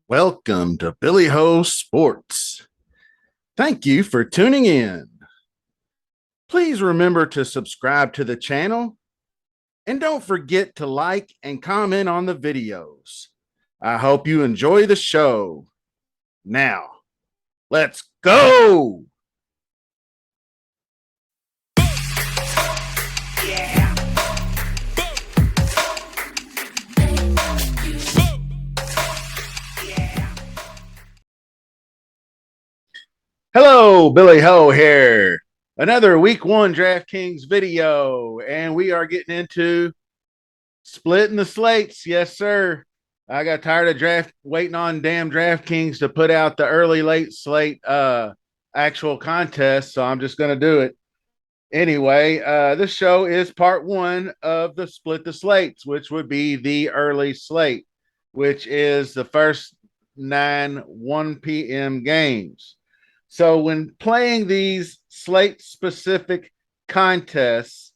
Welcome to Billy Ho Sports. Thank you for tuning in. Please remember to subscribe to the channel and don't forget to like and comment on the videos. I hope you enjoy the show. Now, let's go. Hello, Billy Ho here. Another week one DraftKings video, and we are getting into splitting the slates. Yes, sir. I got tired of waiting on damn DraftKings to put out the early late slate actual contest, so I'm just gonna do it. Anyway, this show is part one of the split the slates, which would be the early slate, which is the first 1 p.m. games. So when playing these slate specific contests,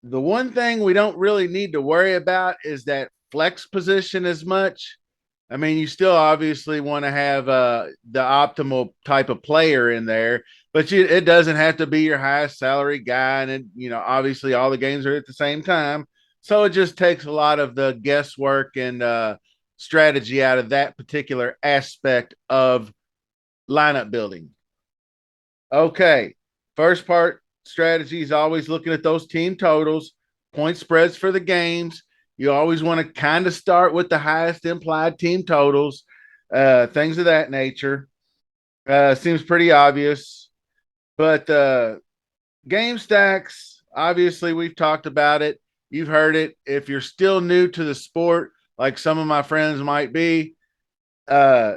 the one thing we don't really need to worry about is that flex position as much. I mean, you still obviously want to have the optimal type of player in there, but it doesn't have to be your highest salary guy. And, obviously all the games are at the same time. So it just takes a lot of the guesswork and strategy out of that particular aspect of lineup building. Okay. First part strategy is always looking at those team totals, point spreads for the games. You always want to kind of start with the highest implied team totals, things of that nature. Seems pretty obvious. But game stacks, obviously, we've talked about it. You've heard it. If you're still new to the sport, like some of my friends might be, uh,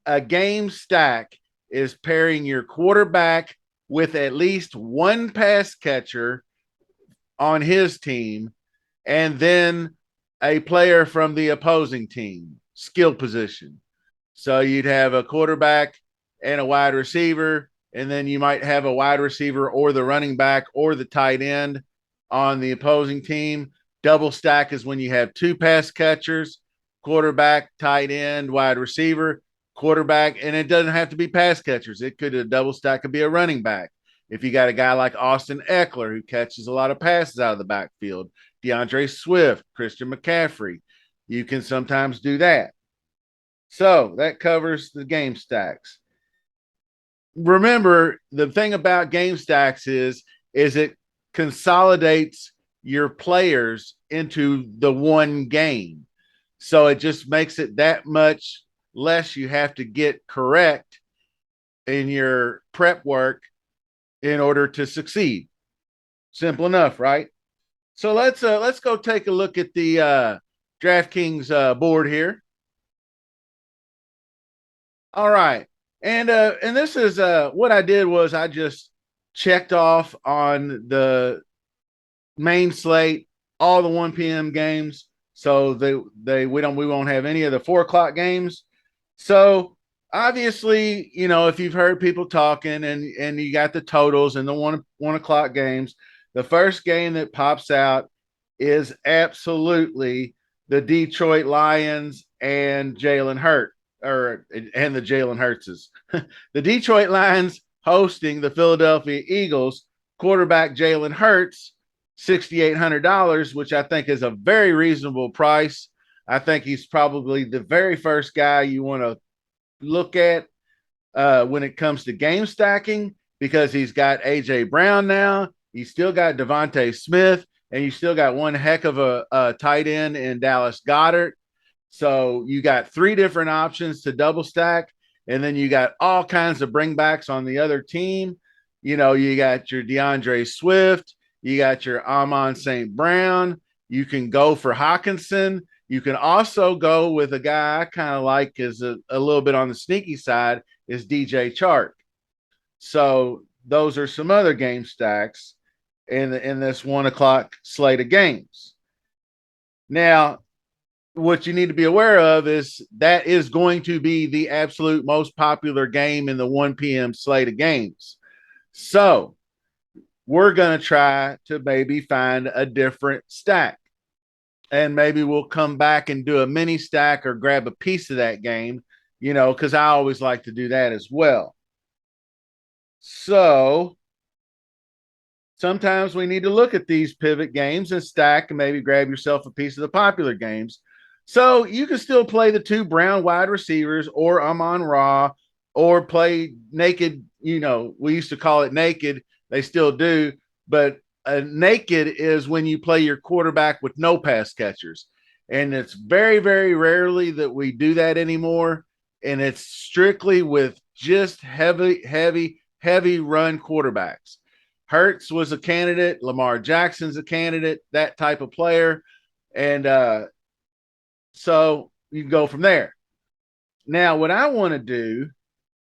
a game stack is pairing your quarterback with at least one pass catcher on his team and then a player from the opposing team, skill position. So you'd have a quarterback and a wide receiver, and then you might have a wide receiver or the running back or the tight end on the opposing team. Double stack is when you have two pass catchers, quarterback, tight end, wide receiver, quarterback, and it doesn't have to be pass catchers. It could a double stack could be a running back. If you got a guy like Austin Eckler who catches a lot of passes out of the backfield, DeAndre Swift, Christian McCaffrey, you can sometimes do that. So that covers the game stacks. Remember, the thing about game stacks is it consolidates your players into the one game. So it just makes it that much less you have to get correct in your prep work in order to succeed. Simple enough, right? So let's go take a look at the DraftKings board here. All right. And this is what I did was I just checked off on the main slate all the 1 p.m. games. So we won't have any of the 4 o'clock games. So obviously, if you've heard people talking and you got the totals and the 1 o'clock games, the first game that pops out is absolutely the Detroit Lions and Jalen Hurt and the Jalen Hurtses. The Detroit Lions hosting the Philadelphia Eagles, quarterback Jalen Hurts, $6,800, which I think is a very reasonable price. I think he's probably the very first guy you want to look at when it comes to game stacking because he's got AJ Brown now. He's still got Devontae Smith, and you still got one heck of a tight end in Dallas Goedert. So you got three different options to double stack, and then you got all kinds of bringbacks on the other team. You got your DeAndre Swift, you got your Amon St. Brown. You can go for Hawkinson. You can also go with a guy I kind of like is a little bit on the sneaky side is DJ Chark. So those are some other game stacks in this 1 o'clock slate of games. Now, what you need to be aware of is that is going to be the absolute most popular game in the 1 p.m. slate of games. So we're going to try to maybe find a different stack. and maybe we'll come back and do a mini stack or grab a piece of that game, because I always like to do that as well. So sometimes we need to look at these pivot games and stack and maybe grab yourself a piece of the popular games. So you can still play the two Brown wide receivers or Amon Ra or play naked. We used to call it naked. They still do. But naked is when you play your quarterback with no pass catchers. And it's very, very rarely that we do that anymore. And it's strictly with just heavy, heavy, heavy run quarterbacks. Hurts was a candidate. Lamar Jackson's a candidate, that type of player. And so you can go from there. Now, what I want to do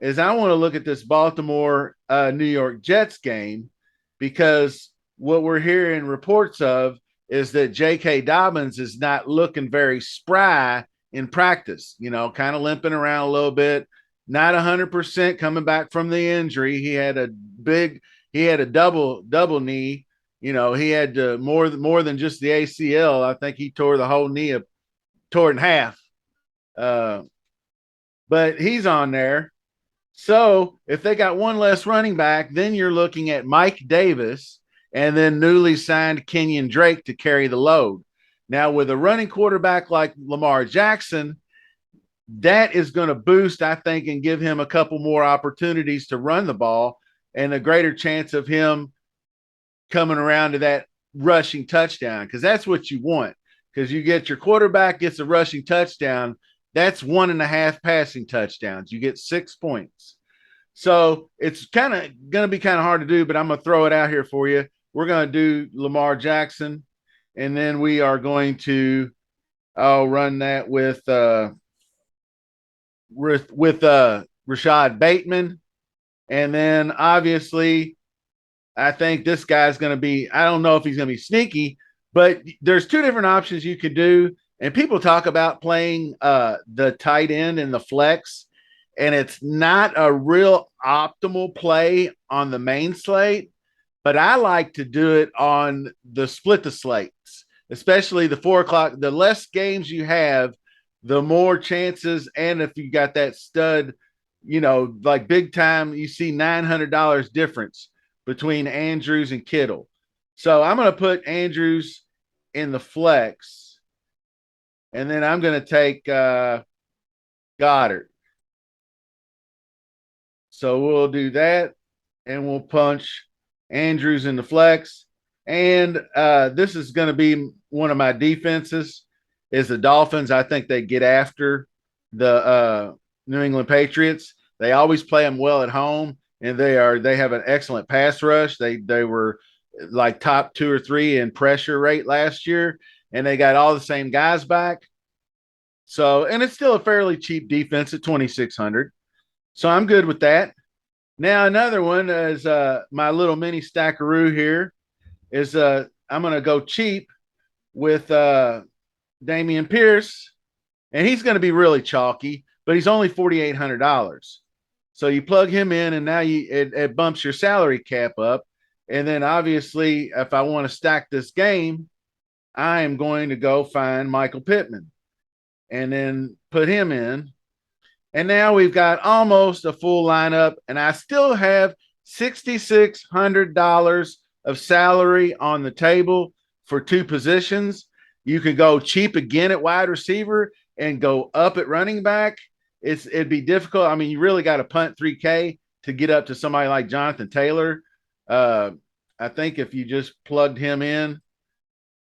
is I want to look at this Baltimore New York Jets game, because what we're hearing reports of is that J.K. Dobbins is not looking very spry in practice, kind of limping around a little bit, not 100% coming back from the injury. He had a double knee. He had more than just the ACL. I think he tore the whole knee up, tore it in half. But he's on there. So if they got one less running back, then you're looking at Mike Davis and then newly signed Kenyon Drake to carry the load. Now, with a running quarterback like Lamar Jackson, that is going to boost, I think, and give him a couple more opportunities to run the ball and a greater chance of him coming around to that rushing touchdown, because that's what you want. Because you get your quarterback gets a rushing touchdown, that's 1.5 passing touchdowns. You get 6 points. So it's kind of going to be kind of hard to do, but I'm going to throw it out here for you. We're going to do Lamar Jackson, and then we are going to run that with Rashad Bateman. And then obviously, I think this guy's going to be, I don't know if he's going to be sneaky, but there's two different options you could do. And people talk about playing the tight end in the flex, and it's not a real optimal play on the main slate, but I like to do it on the split the slates, especially the 4 o'clock. The less games you have, the more chances. And if you got that stud, like big time, you see $900 difference between Andrews and Kittle. So I'm going to put Andrews in the flex, and then I'm going to take Goddard. So we'll do that, and we'll punch Andrews in the flex. And this is going to be one of my defenses is the Dolphins. I think they get after the New England Patriots. They always play them well at home, and they have an excellent pass rush. They were like top 2 or 3 in pressure rate last year, and they got all the same guys back. So, and it's still a fairly cheap defense at 2,600. So I'm good with that. Now another one is my little mini stackaroo here is I'm going to go cheap with Damian Pierce, and he's going to be really chalky, but he's only $4,800. So you plug him in, and now it bumps your salary cap up. And then obviously, if I want to stack this game, I am going to go find Michael Pittman and then put him in. And now we've got almost a full lineup, and I still have $6,600 of salary on the table for 2 positions. You can go cheap again at wide receiver and go up at running back. It'd be difficult. I mean, you really got to punt $3K to get up to somebody like Jonathan Taylor. I think if you just plugged him in,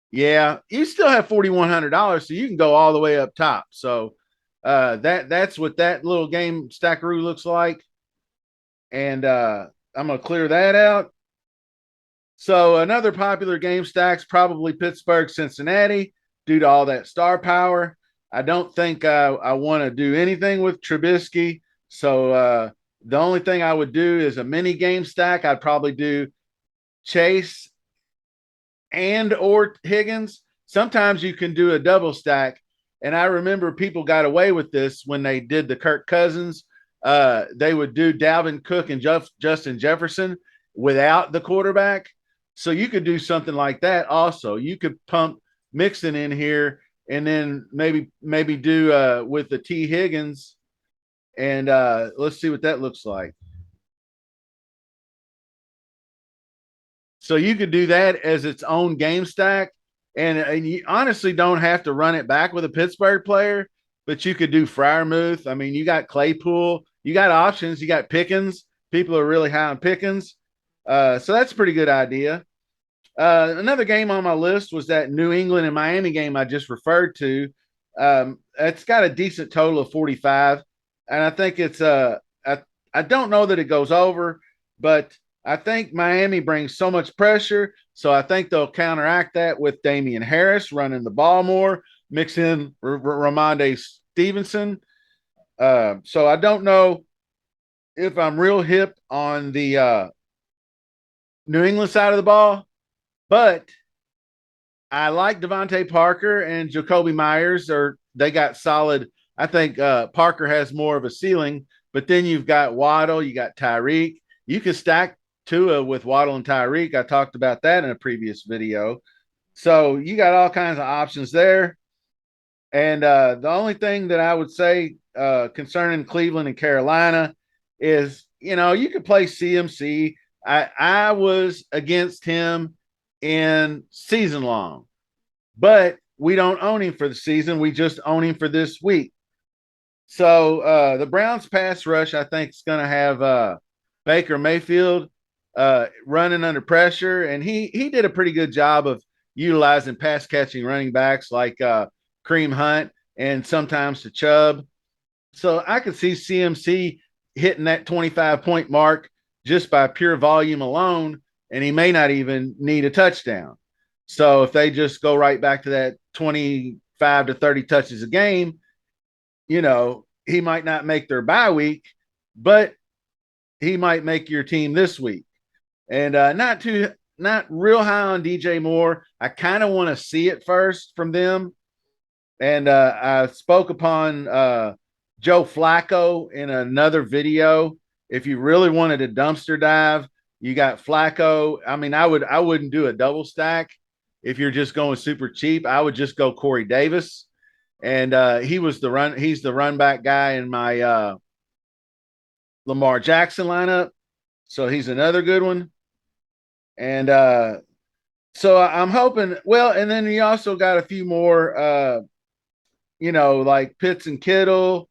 yeah, you still have $4,100, so you can go all the way up top. So that's what that little game stackaroo looks like. And I'm going to clear that out. So another popular game stacks probably Pittsburgh, Cincinnati, due to all that star power. I don't think I want to do anything with Trubisky. So the only thing I would do is a mini game stack. I'd probably do Chase and or Higgins. Sometimes you can do a double stack. And I remember people got away with this when they did the Kirk Cousins. They would do Dalvin Cook and Justin Jefferson without the quarterback. So you could do something like that also. You could pump Mixon in here, and then maybe do with the T Higgins, and let's see what that looks like. So you could do that as its own game stack, and you honestly don't have to run it back with a Pittsburgh player, but you could do Freiermuth. I mean, you got Claypool, you got options, you got Pickens. People are really high on Pickens, so that's a pretty good idea. Another game on my list was that New England and Miami game I just referred to. It's got a decent total of 45, and I think I don't know that it goes over, but I think Miami brings so much pressure, so I think they'll counteract that with Damian Harris running the ball more, mix in Ramondre Stevenson. So I don't know if I'm real hip on the New England side of the ball, but I like Devontae Parker and Jacoby Myers, or they got solid. I think Parker has more of a ceiling, but then you've got Waddle, you got Tyreek. You can stack Tua with Waddle and Tyreek. I talked about that in a previous video. So you got all kinds of options there. And the only thing that I would say concerning Cleveland and Carolina is, you could play CMC. I was against him in season long, but we don't own him for the season. We just own him for this week. So the Browns pass rush, I think, is going to have Baker Mayfield running under pressure, and he did a pretty good job of utilizing pass catching running backs like Kareem Hunt and sometimes to Chubb. So I could see CMC hitting that 25-point mark just by pure volume alone, and he may not even need a touchdown. So if they just go right back to that 25 to 30 touches a game, he might not make their bye week, but he might make your team this week. And not real high on DJ Moore. I kind of want to see it first from them. And I spoke upon Joe Flacco in another video. If you really wanted a dumpster dive, you got Flacco. I mean, I wouldn't do a double stack if you're just going super cheap. I would just go Corey Davis, and he's the run back guy in my Lamar Jackson lineup, so he's another good one. And so I'm hoping. Well, and then you also got a few more, like Pitts and Kittle,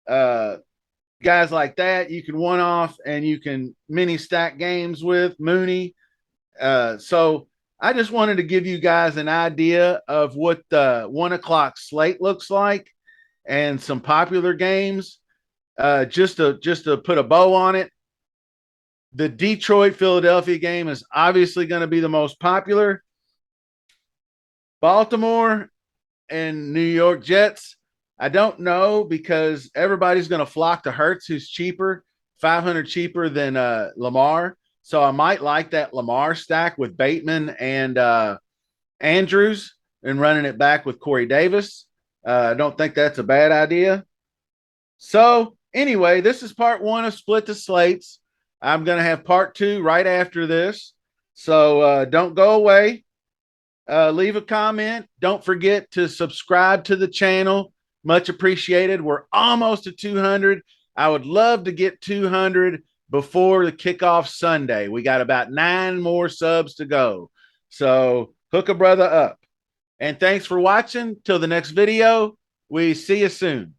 guys like that. You can one off and you can mini stack games with Mooney. So I just wanted to give you guys an idea of what the 1 o'clock slate looks like and some popular games. Just to put a bow on it, the Detroit Philadelphia game is obviously going to be the most popular. Baltimore and New York Jets, I don't know because everybody's going to flock to Hurts, who's cheaper, 500 cheaper than Lamar. So I might like that Lamar stack with Bateman and Andrews and running it back with Corey Davis. I don't think that's a bad idea. So anyway, this is part one of Split the Slates. I'm going to have part two right after this. So don't go away. Leave a comment. Don't forget to subscribe to the channel. Much appreciated. We're almost at 200. I would love to get 200 before the kickoff Sunday. We got about 9 more subs to go. So hook a brother up. And thanks for watching. Till the next video, we see you soon.